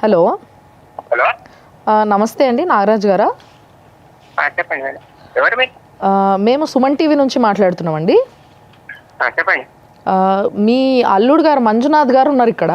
Hello hello నమస్తే అండి, నాగరాజ్ గారా? చెప్పండి మేడం. ఎవరు మీరు? మేము సుమన్ టీవీ నుంచి మాట్లాడుతున్నామండి. చెప్పండి. మీ అల్లుడు గారు మంజునాథ్ గారు ఉన్నారు ఇక్కడ.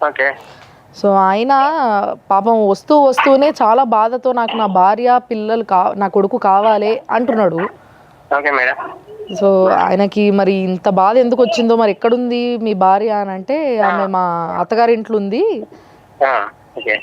ఓకే. సో ఆయన పాపం వస్తూనే చాలా బాధతో నాకు నా భార్య పిల్లలు నా కొడుకు కావాలి అంటున్నాడు. Okay madam. సో ఆయనకి మరి ఇంత బాధ ఎందుకు వచ్చిందో, మరి ఎక్కడుంది మీ భార్య అని అంటే ఆమె మా అత్తగారి ఇంట్లో ఉంది. ఓకే.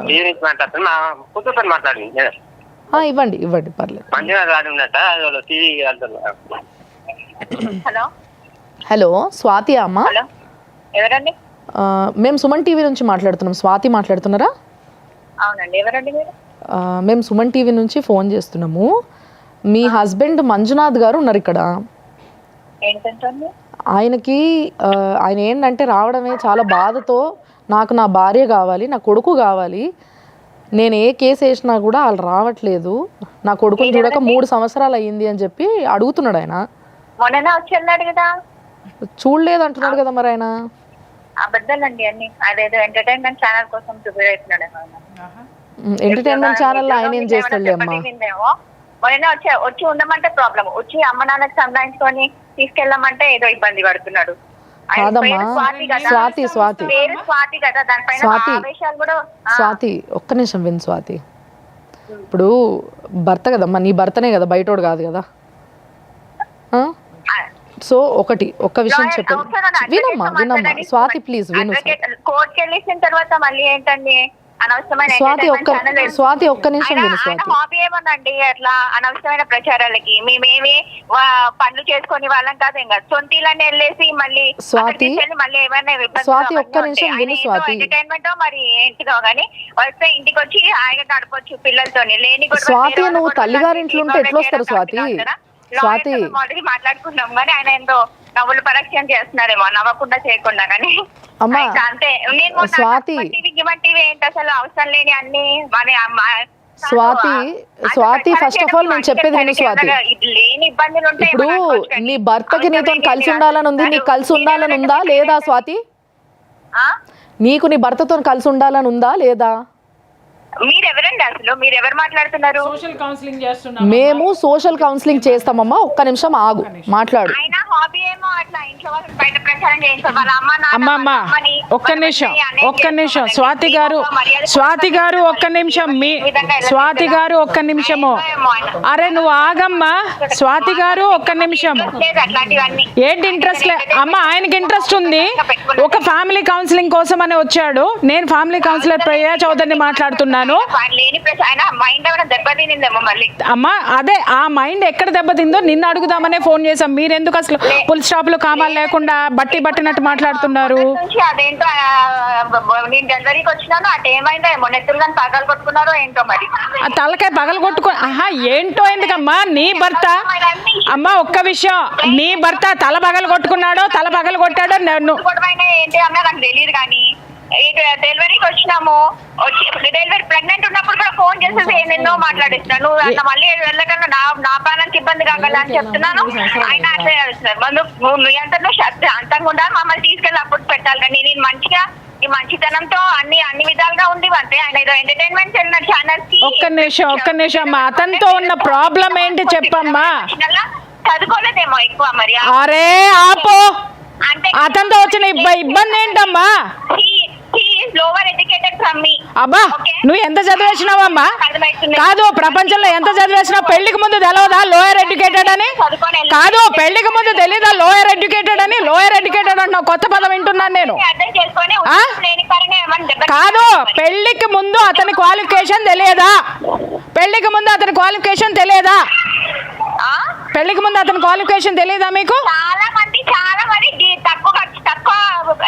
టీవీ నుంచి మాట్లాడుతున్నా, మా కూతురుతో మాట్లాడండి. ఇవ్వండి పర్లేదు. మంజునాథ్ గారు ఉన్నట్ట టీవీ వెళ్తున్నా. హలో హలో, స్వాతి అమ్మ? హలో, ఎవరండి? మేము సుమన్ టీవీ నుంచి మాట్లాడుతున్నాం. స్వాతి మాట్లాడుతున్నారా? అవునండి, ఎవరండి మీరు? మేము సుమన్ టీవీ నుంచి ఫోన్ చేస్తున్నాము. మీ హస్బెండ్ మంజునాథ్ గారు ఉన్నారు ఇక్కడ. ఏంటంటే ఆయన ఏంటంటే రావడమే చాలా బాధతో నాకు నా భార్య కావాలి, నా కొడుకు కావాలి, నేను ఏ కేసు వేసినా కూడా వాళ్ళు రావట్లేదు, నా కొడుకుని చూడక 3 సంవత్సరాలు అయ్యింది అని చెప్పి అడుగుతున్నాడు. ఆయన మొన్ననే వచ్చి వెళ్ళాడు కదా. చూడలేదు అంటున్నాడు కదా మరి ఆయన. అబద్ధాలండి అన్ని. అదేదో ఎంటర్టైన్మెంట్ ఛానల్ కోసం ప్రిపేర్ అవుతున్నాడు. ఎంటర్టైన్మెంట్ ఛానల్ ఆయన ఏం చేస్తాడు అమ్మా? మొన్ననే వచ్చి ఉండమంటే ప్రాబ్లం, వచ్చి అమ్మ నాన్నకి సంబంధించుకొని తీసుకెళ్ళమంటే ఏదో ఇబ్బంది పడుతున్నాడు. స్వాతి ఒక్క నిమిషం విను స్వాతి. ఇప్పుడు భర్త కదమ్మా, నీ భర్తనే కదా, బయటోడు కాదు కదా. సో ఒక్క విషయం చెప్పండి, వినమ్మా స్వాతి ప్లీజ్ విను. కోర్టుకి వెళ్ళేసిన తర్వాత మళ్ళీ ఏంటండి అనవసరమైన స్వాతి ఒక్క నిమిషం విను స్వాతి. హాబీ ఏమోనండి అట్లా అనవసరమైన ప్రచారాలకి మేమేమి పనులు చేసుకుని వాళ్ళం కాదు. ఇంకా సొంతీలన్నీ వెళ్ళేసి మళ్ళీ స్వాతి ఒక్క నిమిషం విను స్వాతి. ఎంటర్టైన్మెంట్ మరి ఏంటిదో గానీ వస్తే ఇంటికి వచ్చి హాయిగా గడపొచ్చు పిల్లలతోని. లేని స్వాతి నువ్వు తల్లిగారింట్లో ఉంటే ఎట్లా వస్తారు స్వాతి? స్వాతి మాట్లాడుకున్నాం కానీ ఆయన ఏందో నవ్వులు పరీక్ష చేస్తున్నారేమో, నవ్వకుండా చేయకుండా. కానీ అంతే. నేను స్వాతి ఏంటి అసలు అవసరం లేని అన్ని స్వాతి ఫస్ట్ ఆఫ్ ఆల్ నేను చెప్పేది విను స్వాతి. లేని ఇబ్బందులు ఉంటాయి. ఇప్పుడు నీ భర్తకి నీతో కలిసి ఉండాలని ఉంది, నీకు కలిసి ఉండాలని ఉందా లేదా స్వాతి? నీకు నీ భర్తతో కలిసి ఉండాలని ఉందా లేదా? మీరెవరండి అసలు? మీరెవరు మాట్లాడుతున్నారు? మేము సోషల్ కౌన్సిలింగ్ చేస్తామమ్మా. ఒక్క నిమిషం ఆగు, మాట్లాడు. ఒక్క నిమిషం స్వాతి గారు ఒక్క నిమిషము. అరే నువ్వు ఆగమ్మా స్వాతి గారు, ఒక్క నిమిషము. ఏంటి ఇంట్రెస్ట్ అమ్మా? ఆయనకి ఇంట్రెస్ట్ ఉంది. ఒక ఫ్యామిలీ కౌన్సిలింగ్ కోసం అని వచ్చాడు. నేను ఫ్యామిలీ కౌన్సిలర్ ప్రియా చౌదరిని మాట్లాడుతున్నాను. అమ్మా అదే ఆ మైండ్ ఎక్కడ దెబ్బతిందో నిన్ను అడుగుదామనే ఫోన్ చేసాం. మీరెందుకు అసలు పుల్ స్టాప్ లో కామాలు లేకుండా బట్టినట్టు మాట్లాడుతున్నారు? తలకాయ పగలు కొట్టుకో. ఏంటో ఎందుకమ్మా నీ భర్త? అమ్మా ఒక్క విషయం, నీ భర్త తల పగలు కొట్టుకున్నాడో తల పగలు కొట్టాడో తెలియదు. కానీ డెలివరీకి వచ్చినాము, డెలివరీ ప్రెగ్నెంట్ ఉన్నప్పుడు కూడా ఫోన్ చేసేసి ఎన్నెన్నో మాట్లాడిస్తున్నాను. నువ్వు అట్లా మళ్ళీ వెళ్ళకుండా నా ప్రాణానికి ఇబ్బంది కాగల అని చెప్తున్నాను. ఆయన అట్లా చేస్తున్నారు. మీ అంతా అంతంగా ఉండాలి, మమ్మల్ని తీసుకెళ్ళి అప్పుడు పెట్టాలి. కానీ నేను మంచిగా ఈ మంచితనంతో అన్ని విధాలుగా ఉంది. అంటే ఆయన ఏదో ఎంటర్టైన్మెంట్ ఛానల్స్ కి. ఒక్క నిమిషం అమ్మా, అతనితో ఉన్న ప్రాబ్లం ఏంటి చెప్పమ్మా? చదువుకోలేదేమో ఎక్కువ మరి. అరే ఆపో, అతనితో వచ్చిన ఇబ్బంది ఏంటమ్మా? అబ్బా నువ్వు ఎంత చదివేసినావమ్మా? కాదు, ప్రపంచంలో ఎంత చదివేసినావు? పెళ్లికి ముందు తెలవదా లోయర్ ఎడ్యుకేటెడ్ అని? కాదు, పెళ్లికి ముందు తెలీదా లోయర్ ఎడ్యుకేటెడ్ అని? లోయర్ ఎడ్యుకేటెడ్ అంటున్నావు, కొత్త పదం వింటున్నాను నేను. కాదు, పెళ్లికి ముందు అతని క్వాలిఫికేషన్ తెలియదా? పెళ్లికి ముందు అతని క్వాలిఫికేషన్ తెలియదా? పెళ్లికి ముందు అతని క్వాలిఫికేషన్ తెలియదా మీకు? చాలా మంది తక్కువ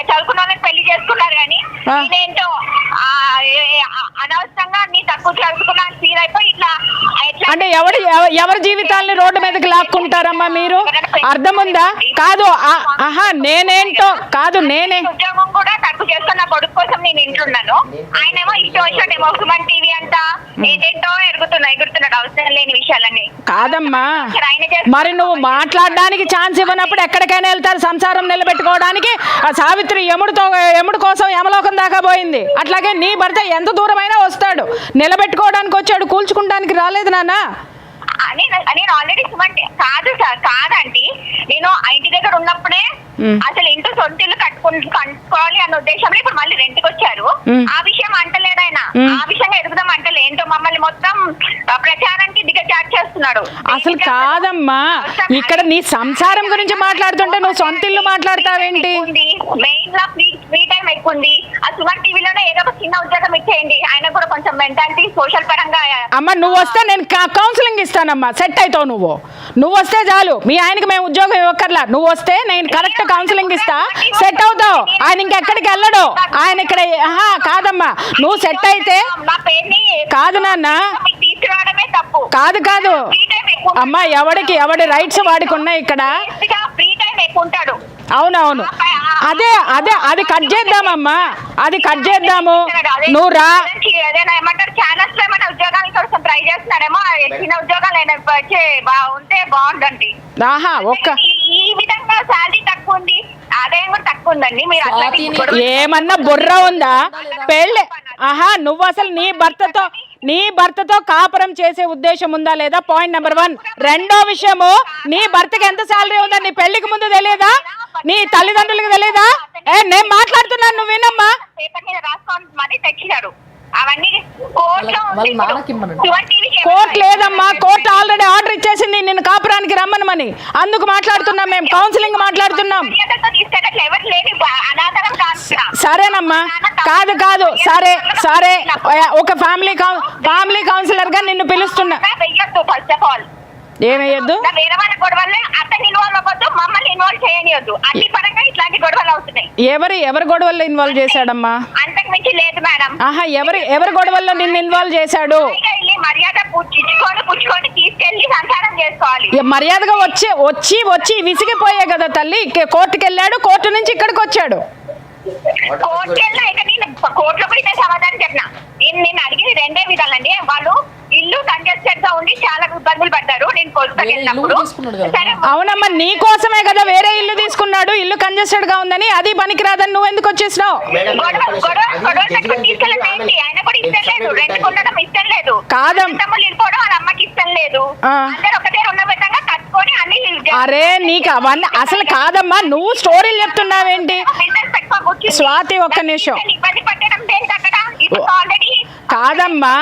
చదువుకున్న వాళ్ళని పెళ్లి చేసుకున్నారు. కానీ ఇదేంటో అనవసరంగా నీ తక్కువ చదువుకున్నా ఫీల్ అయిపోయి ఇట్లా అంటే ఎవరి జీవితాలని రోడ్డు మీదకి లాక్కుంటారమ్మా మీరు? అర్థం ఉందా? కాదు నేనేంటో కాదు, నేనే ఉద్యోగం కూడా తక్కువ తప్పు చేసుకుని నా కొడుకు కోసం నేను ఇంట్లున్నాను. ఆయనేమో ఇష్టం వచ్చినట్టేమో సుమన్ టీవీ అంట ఏంటేంటో ఎగురుతున్నాడు అవసరం లేని విషయాలన్నీ. కాదమ్మా, మరి నువ్వు మాట్లాడడానికి ఛాన్స్ ఇవ్వనప్పుడు ఎక్కడికైనా వెళ్తారు సంసారం నిలబెట్టుకోవడానికి. ఆ సావిత్రి యముడు కోసం యమలోకం దాకా పోయింది. అట్లాగే నీ భర్త ఎంత దూరమైనా వస్తాడు, నిలబెట్టుకోవడానికి వచ్చాడు, కూల్చుకోవడానికి రాలేదు నాన్న. నేను ఆల్రెడీ సుమన్ కాదు సార్, కాదండి, నేను ఇంటి దగ్గర ఉన్నప్పుడే అసలు ఇంటూ సొంత ఇల్లు కట్టుకోవాలి అన్న ఉద్దేశంలో ఇప్పుడు మళ్ళీ రెంట్కి వచ్చారు. ఆ విషయం అంటలేడు ఆయన, ఆ విషయంగా ఎదుగుదాం అంటలే. ఏంటో మమ్మల్ని మొత్తం ప్రచారానికి దిగజాట్ చేస్తున్నాడు. అసలు కాదమ్మా, ఇక్కడ నీ సంసారం గురించి మాట్లాడుతుంటే నువ్వు సొంత ఇల్లు మాట్లాడతావేంటి? మెయిన్ లా ఫ్రీ టైం ఎక్కువ ఉంది. ఆ సుమన్ టీవీలోనే ఏదో ఒక చిన్న ఉద్యోగం ఇచ్చేయండి, ఆయన కూడా కొంచెం మెంటాలిటీ సోషల్ పరంగా. అమ్మ నువ్వు వస్తే నేను కౌన్సిలింగ్ ఇస్తానమ్మా, సెట్ అవుతావు. నువ్వు వస్తే చాలు, మీ ఆయనకి మేము ఉద్యోగం ఇవ్వక్కర్లా. నువ్వు వస్తే నేను కరెక్ట్ కౌన్సిలింగ్ ఇస్తా, సెట్ అవుతావు. ఆయన ఇంకెక్కడికి వెళ్ళడు, ఆయన ఇక్కడ. కాదమ్మా, నువ్వు సెట్ అయితే కాదు నాన్న, కాదు కాదు అమ్మా, ఎవడి రైట్స్ వాడికి ఉన్నాయి ఇక్కడ. అవునవును, అదే అదే అది కట్ చేద్దామమ్మా, అది కట్ చేద్దాము. నువ్వు రా. ఏమంటారు ఛానల్స్ లో ఏమైనా ఉద్యోగాల కోసం ట్రై చేస్తున్నాడేమో, చిన్న ఉద్యోగాలు ఉంటే బాగుందండి. ఈ విధంగా శాలరీ తక్కువ ఉంది, ఆదాయం కూడా తక్కువ ఉందండి. మీరు ఏమన్నా బుర్ర ఉందా? పెళ్ళి నువ్వు అసలు నీ భర్తతో కాపురం చేసే ఉద్దేశం ఉందా లేదా? Point number 1. రెండో విషయము, నీ భర్తకి ఎంత శాలరీ ఉందా నీ పెళ్లికి ముందు తెలియదా? నీ తల్లిదండ్రులకు తెలియదా? నేను మాట్లాడుతున్నాను, నువ్వు వినమ్మా. పేపర్ మీద రాసుకోండి మరి తెచ్చినారు అవన్నీ. కోర్టు లేదమ్మా, కోర్టు ఆల్రెడీ ఆర్డర్ ఇచ్చేసింది నిన్ను కాపురానికి రమ్మనమని. అందుకు మాట్లాడుతున్నాం, మేము కౌన్సిలింగ్ మాట్లాడుతున్నాం. సరేనమ్మా, కాదు సరే సరే, ఒక ఫ్యామిలీ కౌన్సిలర్ గా నిన్ను పిలుస్తున్నా. ఫస్ట్ ఆఫ్ ఆల్ ఏమయ్యద్దు, వేరే వాళ్ళ గొడవల్లో అతన్ని ఇన్వాల్వ్ అవ్వద్దు, మమ్మల్ని ఇన్వాల్వ్ చేయనియద్దు. అన్ని పరంగా ఇట్లాంటి గొడవలు అవుతున్నాయి. ఎవరి గొడవల్లో ఇన్వాల్వ్ చేశాడమ్మా? అంతకు మించి లేదు మేడం. ఎవరి గొడవల్లో నిన్ను ఇన్వాల్వ్ చేశాడు? మర్యాద పుచ్చుకొని తీసుకెళ్లి సంసారం చేసుకోవాలి. మర్యాదగా వచ్చి విసిగిపోయే కదా తల్లి. కోర్టుకి వెళ్ళాడు, కోర్టు నుంచి ఇక్కడికి వచ్చాడు. కోర్టులో కూడా నేను సమాధానం చెప్పిన. నేను అడిగింది రెండే విధాలండి. వాళ్ళు ఇల్లు కంజెస్టెడ్ గా ఉండి చాలా ఇబ్బందులు పడ్డారు. నేను కోర్టుకి వెళ్ళినప్పుడు అవునమ్మా, నీ కోసమే కదా వేరే ఇల్లు తీసుకున్నాడు. ఇల్లు కంజెస్టెడ్ గా ఉందని, అది పనికిరాదని నువ్వు ఎందుకు వచ్చేసినావు? ఆయన కూడా ఇష్టం లేదు, రెంట్ ఉండడం ఇష్టం లేదు. కాదమ్మా, వెళ్ళిపోవడం వాళ్ళ అమ్మకి ఇష్టం లేదు. అందరు ఒకటే ఉన్న విధంగా కట్టుకొని అన్ని. అరే నీకు అవన్నీ అసలు కాదమ్మా, నువ్వు స్టోరీలు చెప్తున్నావేంటి? స్వాతి ఒక్క నిమిషం. కాదమ్మా,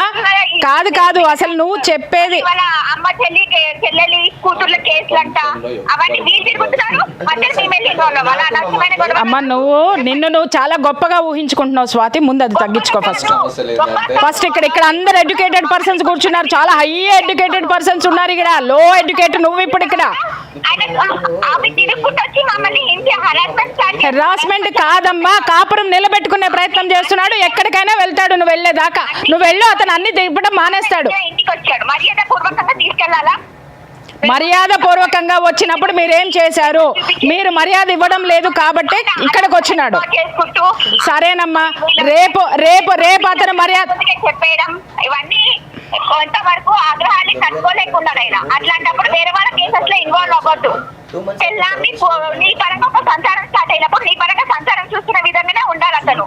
కాదు అసలు నువ్వు చెప్పేది. అమ్మ చెల్లెలి కూతుర్ల కేసులంట అవన్నీ మీరు తిరుగుతున్నారు. అమ్మ నిన్ను చాలా గొప్పగా ఊహించుకుంటున్నావు స్వాతి. ముందు అది తగ్గించుకో ఫస్ట్. ఇక్కడ అందరు ఎడ్యుకేటెడ్ పర్సన్స్ కూర్చున్నారు, చాలా హై ఎడ్యుకేటెడ్ పర్సన్స్ ఉన్నారు. ఇక్కడ లో ఎడ్యుకేటెడ్ నువ్వు ఇప్పుడు ఇక్కడ. హెరాస్మెంట్ కాదమ్మా, కాపురం నిలబెట్టుకునే ప్రయత్నం చేస్తున్నాడు. ఎక్కడికైనా వెళ్తాడు, నువ్వు వెళ్ళేదాకా. నువ్వు వెళ్ళు, అతను అన్ని దిగడం మానేస్తాడు. మర్యాద పూర్వకంగా వచ్చినప్పుడు మీరేం చేశారు? మీరు మర్యాద ఇవ్వడం లేదు కాబట్టి ఇక్కడికి వచ్చినాడు. సరేనమ్మా, రేపు అతను మర్యాద చెప్పేయడం ఇవన్నీ కొంతవరకు ఆగ్రహాన్ని తట్టుకోలేకున్నాడు ఆయన. అట్లాంటప్పుడు వేరే వాళ్ళ కేసెస్ లో ఇన్వాల్వ్ అవ్వద్దు. నీ పరంగా ఒక సంసారం స్టార్ట్ అయినప్పుడు నీ పరంగా సంసారం చూస్తున్న విధంగానే ఉండాలి. అసలు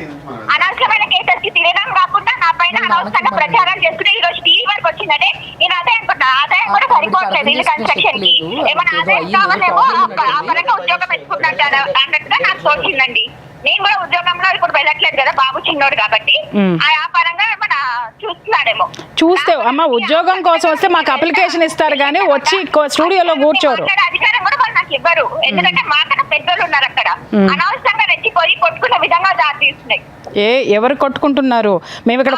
అనవసరమైన కేసెస్ కి తిరగడం కాకుండా నా పైన అనవసరంగా ప్రచారం చేసుకుంటే ఈ రోజు టీవీ వరకు వచ్చిందంటే నేను అదే అనుకుంటా. ఆదాయం కూడా సరిపోవట్లేదు ఇల్లు కన్స్ట్రక్షన్ కి. ఏమైనా ఆదాయం కావాలేమో ఆ పరంగా ఉద్యోగం పెట్టుకుంటాడు అన్నట్టుగా నాకు తోచిందండి. నేను కూడా ఉద్యోగంలో ఇప్పుడు వెళ్ళట్లేదు కదా, బాబు చిన్నోడు కాబట్టి ఆ పరంగా మన చూస్తున్నాడేమో. చూస్తే అమ్మ, ఉద్యోగం కోసం వస్తే మాకు అప్లికేషన్ ఇస్తారు కానీ వచ్చి స్టూడియోలో కూర్చోరు. అధికారం కూడా వాళ్ళు నాకు ఇవ్వరు, ఎందుకంటే మాకన్నా పెద్దోళ్ళు ఉన్నారు అక్కడ. అనవసరంగా రెచ్చిపోయి కొట్టుకున్న విధంగా దారి తీస్తున్నాయి. ఎవరు కొట్టుకుంటున్నారు? మేము ఇక్కడ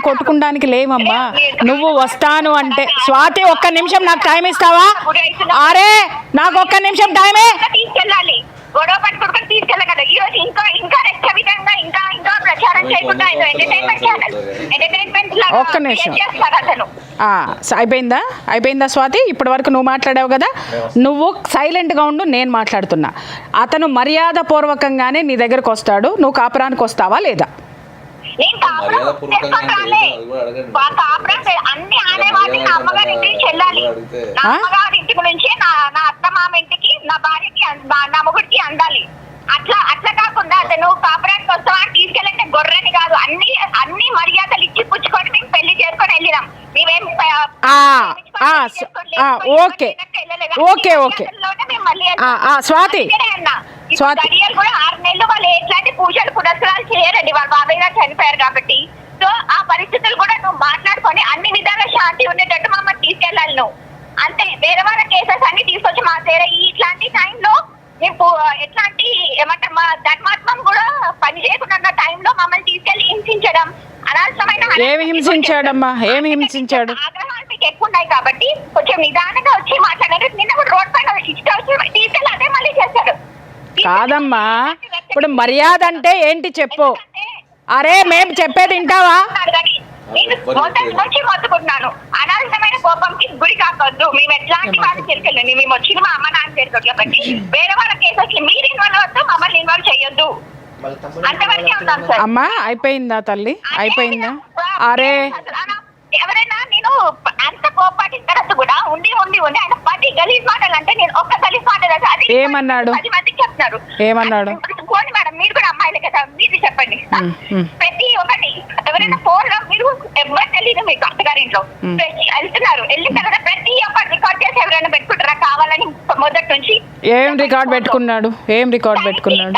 కొట్టుకుంటానికి లేవమ్మా. నువ్వు వస్తాను అంటే స్వాతి ఒక్క నిమిషం నాకు టైం ఇస్తావా? అరే నాకు ఒక్క నిమిషం టైమే. తీసుకెళ్ళాలి గొడవ పట్టుకుని తీసుకెళ్ళగలరు. ఈ రోజు ఇంకా ఇంకా రెచ్చ విధంగా ఇంకా ఇంకా ప్రచారం చేయకుండా ఎంటర్టైన్మెంట్ ఛానల్ ఎంటర్టైన్మెంట్ ఒక్క నిమిషం. చేస్తారు అతను. అయిపోయిందా స్వాతి? ఇప్పటి వరకు నువ్వు మాట్లాడావు కదా, నువ్వు సైలెంట్గా ఉండు, నేను మాట్లాడుతున్నా. అతను మర్యాద పూర్వకంగానే నీ దగ్గరకు వస్తాడు, నువ్వు కాపురానికి వస్తావా లేదా? నేను కాపురం చేసుకొని రాలే. కాపురం అన్ని ఆడేవాడిని నా అమ్మగారి ఇంటికి చెల్లాలి. నా అమ్మగారి ఇంటి నుంచి నా అత్త మామ ఇంటికి, నా భార్యకి, నా మొగుడికి అందాలి. అట్లా కాకుండా అతను కాపురానికి వస్తావా అని తీసుకెళ్ళంటే గొర్రెని కాదు, అన్ని మర్యాదలు ఇచ్చి పుచ్చుకొని మేము పెళ్లి చేసుకొని వెళ్ళినాం. మేమేం స్వాతి గడియలు కూడా 6 నెలలు వాళ్ళు ఎట్లాంటి పూజలు పురస్కారాలు చేయరండి. వాళ్ళ బాబాయ్ గారు చనిపోయారు కాబట్టి. సో ఆ పరిస్థితులు కూడా నువ్వు మాట్లాడుకొని అన్ని విధాలుగా శాంతి ఉండేటట్టు మమ్మల్ని తీసుకెళ్ళాలి నువ్వు. అంతే. వేరే వాళ్ళ కేసెస్ అన్ని తీసుకొచ్చి మా దగ్గర ఇట్లాంటి టైంలో మేము ఎట్లాంటి ఏమంటారు మా ధర్మాత్మం కూడా పని చేయకుండా టైంలో మమ్మల్ని తీసుకెళ్లి హింసించడం, అనవసరమైన ఏమి హింసించాడమ్మా? ఏమి హింసించాడు? ఆగ్రహాలు మీకు ఎక్కువ ఉన్నాయి కాబట్టి కొంచెం నిదానంగా వచ్చి మాట్లాడారు. నిన్న కూడా రోడ్ పైన ఇష్టం వచ్చి తీసుకెళ్ళి అదే మళ్ళీ చేశాడు. కాదమ్మా, ఇప్పుడు మర్యాద అంటే ఏంటి చెప్పు. అరే మేము చెప్పేది వింటావా? నేను మొదటి నుంచి మొత్తుకుంటున్నాను, అనవసరమైన కోపంకి గురి కాకొద్దు. మేము ఎట్లాంటి వాటికి తెలియదు, మేము వచ్చిన మా అమ్మ నాన్న పేరు కాబట్టి వేరే వాళ్ళ కేసెస్ మీరు ఇన్వాల్వ్ అవుతూ మమ్మల్ని ఇన్వాల్వ్ చేయొద్దు. అంతవరకే ఉన్నాం సార్. అమ్మా అయిపోయిందా తల్లి? అయిపోయిందా? అరే ఎవరైనా నేను అంత కోపాటి తర్వాత కూడా ఉండి ఆయన 10 గలీజ్ మాటలు అంటే నేను ఒక్క గలీజ్ మాటలు అది ఏమన్నాడు? 10 మందికి చెప్తున్నారు. ఏమన్నాడు? పోనీ మేడం మీరు కూడా అమ్మాయిలే కదా, మీరు చెప్పండి. ప్రతి ఒక్కటి ఎవరైనా ఫోన్ లో మీరు ఎవరు తెలియదు మీకు అత్తగారింట్లో వెళ్తున్నారు, వెళ్ళిన తర్వాత ప్రతి ఒక్కటి రికార్డ్ చేసి ఎవరైనా పెట్టుకుంటారా కావాలని మొదటి నుంచి? ఏం రికార్డ్ పెట్టుకున్నాడు?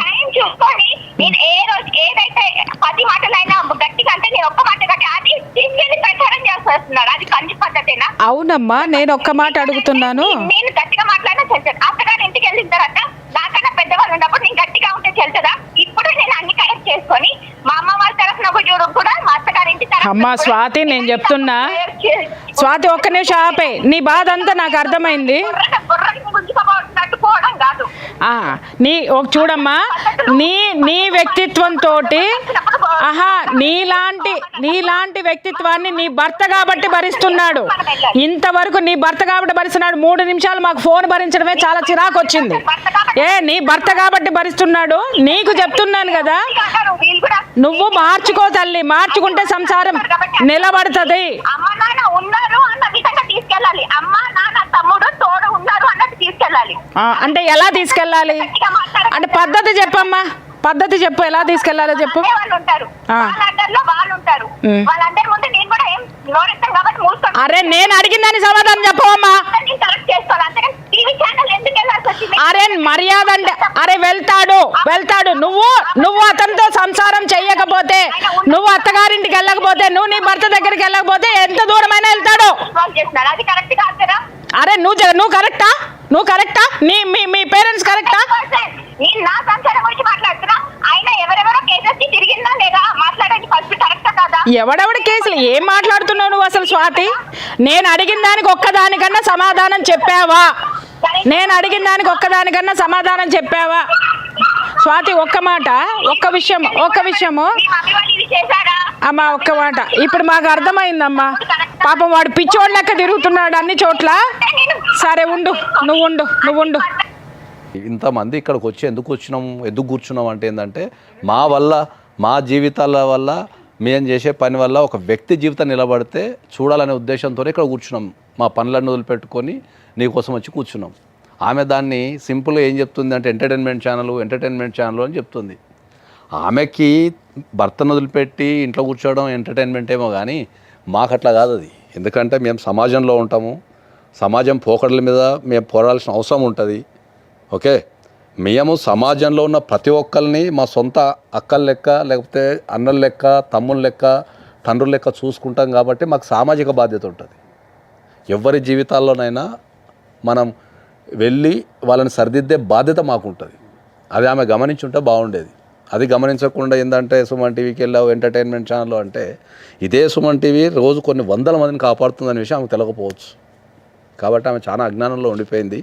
టైం చూసుకొని నేను ఏ రోజు ఏదైతే 10 మాటలైనా గట్టిగా అంటే నేను ఒక్క మాట గట్టి అది తీసుకెళ్లి ప్రచారం చేస్తున్నారు. అది కంచి పద్ధతేనా? అవునమ్మా, నేను ఒక్క మాట అడుగుతున్నాను. నేను గట్టిగా మాట్లాడినా చెల్తాను. అత్తగారి ఇంటికి వెళ్ళిన తర్వాత నాకన్నా పెద్దవాళ్ళు ఉన్నప్పుడు నేను గట్టిగా ఉంటే చెల్తుందా? ఇప్పుడు నేను అన్ని కరెక్ట్ చేసుకొని మా అమ్మ వాళ్ళ తరఫున కూడా మా అత్తగారి ఇంటి తరఫున. అమ్మా స్వాతి, నేను చెప్తున్నా. స్వాతి ఒక్క నిమిషం ఆపే. నీ బాధ అంతా నాకు అర్థమైంది. చూడమ్మా, నీ వ్యక్తిత్వంతో నీలాంటి వ్యక్తిత్వాన్ని నీ భర్త కాబట్టి భరిస్తున్నాడు. ఇంతవరకు నీ భర్త కాబట్టి భరిస్తున్నాడు. 3 నిమిషాలు మాకు ఫోన్ భరించడమే చాలా చిరాకు వచ్చింది. నీ భర్త కాబట్టి భరిస్తున్నాడు. నీకు చెప్తున్నాను కదా, నువ్వు మార్చుకో తల్లి. మార్చుకుంటే సంసారం నిలబడుతుంది. అమ్మ నాన్న ఉన్నారు అన్న విధంగా తీసుకెళ్ళాలి. అమ్మ నాన్న తమ్ముడు తోడు ఉన్నారు అన్నట్టు తీసుకెళ్ళాలి. అంటే ఎలా తీసుకెళ్ళాలి? అంటే పద్ధతి చెప్పమ్మా, పద్ధతి చెప్పు. ఎలా తీసుకెళ్లాలో చెప్పు. అరే నేను అడిగిన దాని సమాధానం చెప్పవమ్మా. అరే మర్యాద అంటే అరే వెళ్తాడు. నువ్వు అతనితో సంసారం చెయ్యకపోతే, నువ్వు అత్తగారింటికి వెళ్ళకపోతే, నువ్వు నీ భర్త దగ్గరికి వెళ్ళకపోతే ఎంత దూరమైనా వెళ్తాడు. అరే నువ్వు కరెక్టా? మీ పేరెంట్స్ కరెక్టా? ఎవడెవడి కేసులు ఏం మాట్లాడుతున్నావు నువ్వు అసలు? స్వాతి, నేను అడిగిన దానికి ఒక్కదానికన్నా సమాధానం చెప్పావా? స్వాతి ఒక్క మాట, ఒక్క విషయము అమ్మా, ఒక్క మాట. ఇప్పుడు మాకు అర్థమైందమ్మా. పాపం వాడు పిచ్చోడు లెక్క తిరుగుతున్నాడు అన్ని చోట్ల. సరే నువ్వు ఉండు. ఇంతమంది ఇక్కడికి వచ్చి ఎందుకు కూర్చున్నాం అంటే ఏంటంటే, మా వల్ల, మా జీవితాల వల్ల, మేము చేసే పని వల్ల ఒక వ్యక్తి జీవితం నిలబడితే చూడాలనే ఉద్దేశంతోనే ఇక్కడ కూర్చున్నాం. మా పనులన్నీ వదిలిపెట్టుకొని నీకోసం వచ్చి కూర్చున్నాం. ఆమె దాన్ని సింపుల్గా ఏం చెప్తుంది అంటే ఎంటర్టైన్మెంట్ ఛానల్ అని చెప్తుంది. ఆమెకి భర్తను వదిలిపెట్టి ఇంట్లో కూర్చోవడం ఎంటర్టైన్మెంట్ ఏమో కానీ మాకు అట్లా కాదు అది. ఎందుకంటే మేము సమాజంలో ఉంటాము. సమాజం పోకడల మీద మేము పోరాడాల్సిన అవసరం ఉంటుంది. ఓకే, మేము సమాజంలో ఉన్న ప్రతి ఒక్కరిని మా సొంత అక్కల లెక్క, లేకపోతే అన్నల లెక్క, తమ్ముళ్ళ లెక్క, తండ్రుల లెక్క చూసుకుంటాం కాబట్టి మాకు సామాజిక బాధ్యత ఉంటుంది. ఎవరి జీవితాల్లోనైనా మనం వెళ్ళి వాళ్ళని సరిదిద్దే బాధ్యత మాకు ఉంటుంది. అది ఆమె గమనించుంటే బాగుండేది. అది గమనించకుండా ఏంటంటే సుమన్ టీవీకి వెళ్ళావు ఎంటర్టైన్మెంట్ ఛానల్లో అంటే, ఇదే సుమన్ టీవీ రోజు కొన్ని 100 మందిని కాపాడుతుందనే విషయం ఆమెకు తెలియకపోవచ్చు. కాబట్టి ఆమె చాలా అజ్ఞానంలో ఉండిపోయింది.